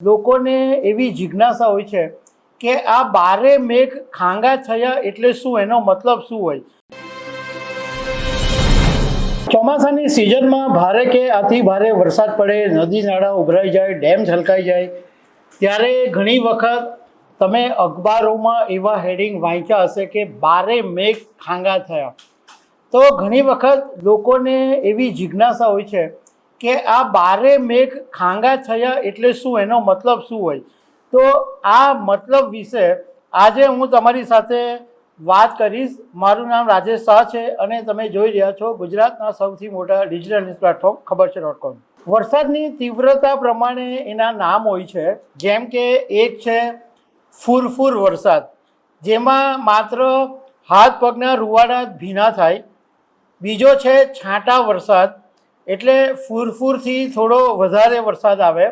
લોકોને એવી જિજ્ઞાસા હોય છે કે આ બારે મેઘ ખાંગા થયા એટલે શું, એનો મતલબ શું હોય? ચોમાસાની સિઝનમાં ભારે કે અતિ ભારે વરસાદ પડે, નદી નાળા ઉભરાઈ જાય, ડેમ છલકાઈ જાય, ત્યારે ઘણી વખત તમે અખબારોમાં એવા હેડિંગ વાંચ્યા હશે કે બારે મેઘ ખાંગા થયા. તો ઘણી વખત લોકોને એવી જિજ્ઞાસા હોય છે કે આ બારે મેઘ ખાંગા થયા એટલે શું, એનો મતલબ શું હોય? તો આ મતલબ વિશે આજે હું તમારી સાથે વાત કરીશ. મારું નામ રાજેશ શાહ છે અને તમે જોઈ રહ્યા છો ગુજરાતના સૌથી મોટા ડિજિટલ ન્યૂઝ પ્લેટફોર્મ ખબરછે.com. વરસાદની તીવ્રતા પ્રમાણે એના નામ હોય છે. જેમ કે એક છે ફૂરફૂર વરસાદ, જેમાં માત્ર હાથ પગના રૂવાડા ભીના થાય. બીજો છે છાંટા વરસાદ, એટલે ફૂરફૂરથી થોડો વધારે વરસાદ આવે.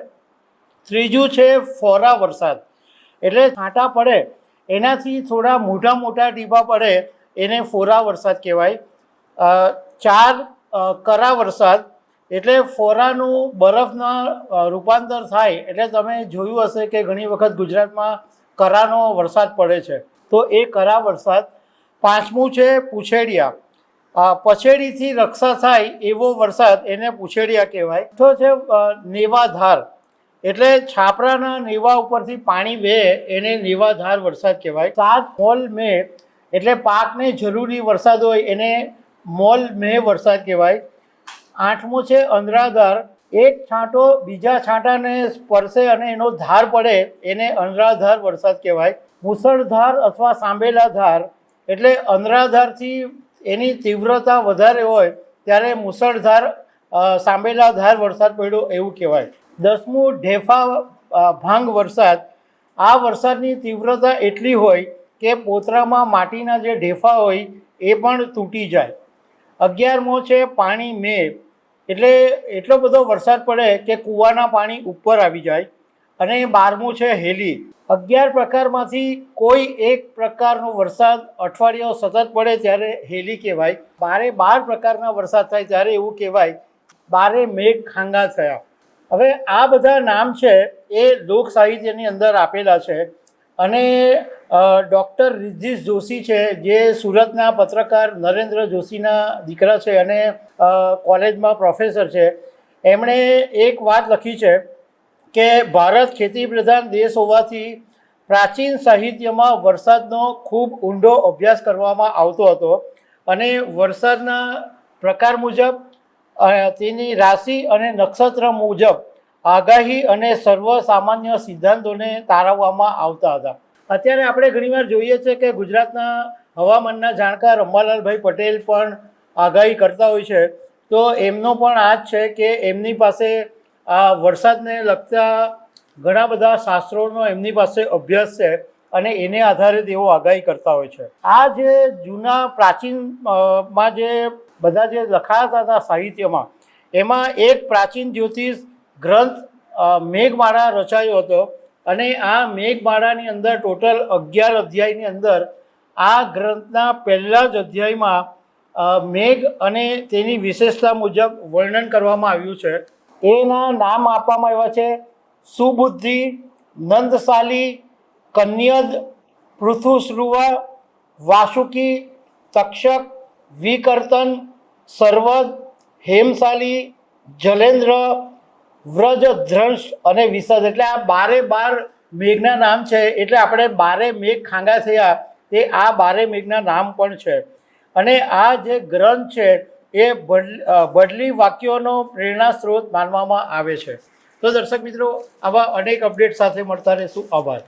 ત્રીજું છે ફોરા વરસાદ, એટલે છાંટા પડે એનાથી થોડા મોટા મોટા ટીપા પડે એને ફોરા વરસાદ કહેવાય. 4 કરા વરસાદ, એટલે ફોરાનું બરફના રૂપાંતર થાય, એટલે તમે જોયું હશે કે ઘણી વખત ગુજરાતમાં કરાનો વરસાદ પડે છે, તો એ કરા વરસાદ. 5મું છે પૂછેડિયા, પછેડીથી રક્ષા થાય એવો વરસાદ, એને પૂછેડિયા કહેવાય. તો છે નેવાધાર, એટલે છાપરાના નેવા ઉપરથી પાણી વહે એને નેવાધાર વરસાદ કહેવાય. 7 મોલ મે, એટલે પાકને જરૂરી વરસાદ હોય એને મોલ મે વરસાદ કહેવાય. 8મું છે અંધરાધાર, એક છાંટો બીજા છાંટાને સ્પર્શે અને એનો ધાર પડે એને અંધરાધાર વરસાદ કહેવાય. મુસળધાર અથવા સાંબેલા ધાર, એટલે અંધરાધારથી એની તીવ્રતા વધારે હોય ત્યારે મુસળધાર સાંબેલા ધાર વરસાદ પડ્યો એવું કહેવાય. 10મું ઢેફા ભાંગ વરસાદ, આ વરસાદની તીવ્રતા એટલી હોય કે પોતરામાં માટીના જે ઢેફા હોય એ પણ તૂટી જાય. 11મો છે પાણી મે, એટલે એટલો બધો વરસાદ પડે કે કૂવાના પાણી ઉપર આવી જાય. અને 12મું છે હેલી. 11 પ્રકારમાંથી કોઈ એક પ્રકારનો વરસાદ અઠવાડિયાઓ સતત પડે ત્યારે હેલી કહેવાય. 12 પ્રકારના વરસાદ થાય ત્યારે એવું કહેવાય બારે મેઘ ખાંગા થયા. હવે આ બધા નામ છે એ લોક સાહિત્યની અંદર આપેલા છે અને ડૉક્ટર રિદ્ધિશ જોશી છે, જે સુરતના પત્રકાર નરેન્દ્ર જોશીના દીકરા છે અને કોલેજમાં પ્રોફેસર છે. એમણે એક વાત લખી છે કે ભારત ખેતી પ્રધાન દેશ હોવાથી પ્રાચીન સાહિત્યમાં વરસાદનો ખૂબ ઊંડો અભ્યાસ કરવામાં આવતો હતો અને વરસાદના પ્રકાર મુજબ તેની રાશિ અને નક્ષત્ર મુજબ આગાહી અને સર્વસામાન્ય સિદ્ધાંતોને તારવવામાં આવતા હતા. અત્યારે આપણે ઘણીવાર જોઈએ છે કે ગુજરાતના હવામાનના જાણકાર અંબાલાલભાઈ પટેલ પણ આગાહી કરતા હોય છે. તો એમનો પણ આ જ છે કે એમની પાસે આ વરસાદને લગતા ઘણા બધા શાસ્ત્રોનો એમની પાસે અભ્યાસ છે અને એને આધારે તેઓ આગાહી કરતા હોય છે. આ જે જૂના પ્રાચીનમાં જે બધા જે લખાતા હતા સાહિત્યમાં, એમાં એક પ્રાચીન જ્યોતિષ ગ્રંથ મેઘમાળા રચાયો હતો અને આ મેઘમાળાની અંદર ટોટલ 11 અધ્યાયની અંદર આ ગ્રંથના પહેલા જ અધ્યાયમાં મેઘ અને તેની વિશેષતા મુજબ વર્ણન કરવામાં આવ્યું છે. એના નામ આપવામાં આવ્યા છે સુબુદ્ધિ, નંદશાલી, કન્યદ, પૃથુશ્રુવા, વાસુકી, તક્ષક, વિકર્તન, સર્વદ, હેમશાલી, જલેન્દ્ર, વ્રજધ્રંશ અને વિસદ. એટલે આ 12 મેઘના નામ છે. એટલે આપણે બારે મેઘ ખાંગા થયા તે આ બારે મેઘના નામ પણ છે. અને આ જે ગ્રંથ છે એ બદલી વાક્યોનો પ્રેરણા સ્ત્રોત માનવામાં આવે છે. તો દર્શક મિત્રો, આવા અનેક અપડેટ સાથે મળતા રહેશું. આભાર.